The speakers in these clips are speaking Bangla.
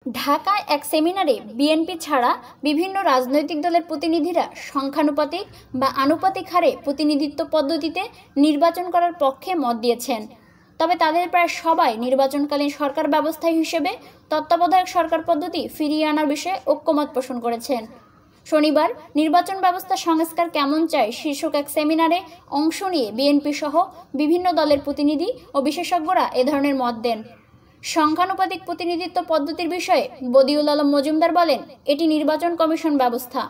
ঢাকায় এক সেমিনারে বিএনপি ছাড়া বিভিন্ন রাজনৈতিক দলের প্রতিনিধিরা সংখ্যানুপাতিক বা আনুপাতিক হারে প্রতিনিধিত্ব পদ্ধতিতে নির্বাচন করার পক্ষে মত দিয়েছেন। তবে তাদের প্রায় সবাই নির্বাচনকালীন সরকার ব্যবস্থা হিসেবে তত্ত্বাবধায়ক সরকার পদ্ধতি ফিরিয়ে আনার বিষয়ে ঐক্যমত পোষণ করেছেন। শনিবার নির্বাচন ব্যবস্থা সংস্কার কেমন চায় শীর্ষক এক সেমিনারে অংশ নিয়ে বিএনপি সহ বিভিন্ন দলের প্রতিনিধি ও বিশেষজ্ঞরা এ ধরনের মত দেন। সংখ্যানুপাতিক প্রতিনিধিত্ব পদ্ধতির বিষয়ে বদিউল আলম মজুমদার বলেন, এটি নির্বাচন কমিশন ব্যবস্থা,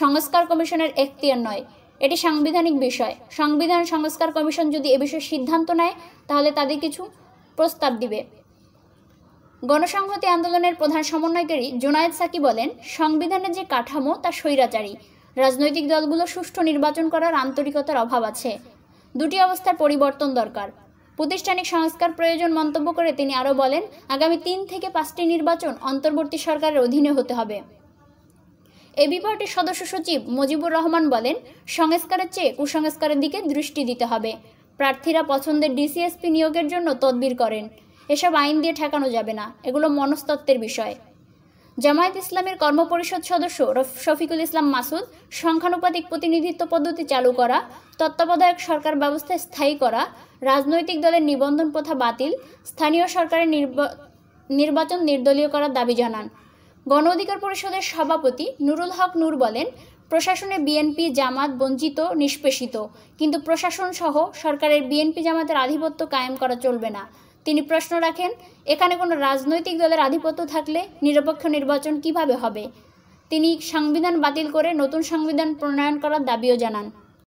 সংস্কার কমিশনের এখতিয়ার নয়। এটি সাংবিধানিক বিষয়। সংবিধান সংস্কার কমিশন যদি এ বিষয়ে সিদ্ধান্ত নেয় তাহলে তাদের কিছু প্রস্তাব দিবে। গণসংহতি আন্দোলনের প্রধান সমন্বয়কারী জুনায়েদ সাকি বলেন, সংবিধানের যে কাঠামো তা স্বৈরাচারী। রাজনৈতিক দলগুলো সুষ্ঠু নির্বাচন করার আন্তরিকতার অভাব আছে। দুটি অবস্থার পরিবর্তন দরকার। প্রাতিষ্ঠানিক সংস্কার প্রয়োজন মন্তব্য করে তিনি আরও বলেন, আগামী 3 থেকে 5টি নির্বাচন অন্তর্বর্তী সরকারের অধীনে হতে হবে। এবি পার্টির সদস্য সচিব মুজিবুর রহমান বলেন, সংস্কারের চেয়ে কুসংস্কারের দিকে দৃষ্টি দিতে হবে। প্রার্থীরা পছন্দের ডিসিএসপি নিয়োগের জন্য তদবির করেন। এসব আইন দিয়ে ঠেকানো যাবে না, এগুলো মনস্তত্ত্বের বিষয়। জামায়াত ইসলামের কর্মপরিষদ সদস্য শফিকুল ইসলাম মাসুদ সংখ্যানুপাতিক প্রতিনিধিত্ব পদ্ধতি চালু করা, তত্ত্বাবধায়ক সরকার ব্যবস্থা স্থায়ী করা, রাজনৈতিক দলের নিবন্ধন প্রথা বাতিল, স্থানীয় সরকারের নির্বাচন নির্দলীয় করার দাবি জানান। গণ অধিকার পরিষদের সভাপতি নুরুল হক নূর বলেন, প্রশাসনে বিএনপি জামাত বঞ্চিত নিষ্পেষিত, কিন্তু প্রশাসন সহ সরকারের বিএনপি জামাতের আধিপত্য কায়েম করা চলবে না। তিনি প্রশ্ন রাখেন, এখানে কোনো রাজনৈতিক দলের আধিপত্য থাকলে নিরপেক্ষ নির্বাচন কিভাবে হবে? তিনি সংবিধান বাতিল করে নতুন সংবিধান প্রণয়ন করার দাবিও জানান।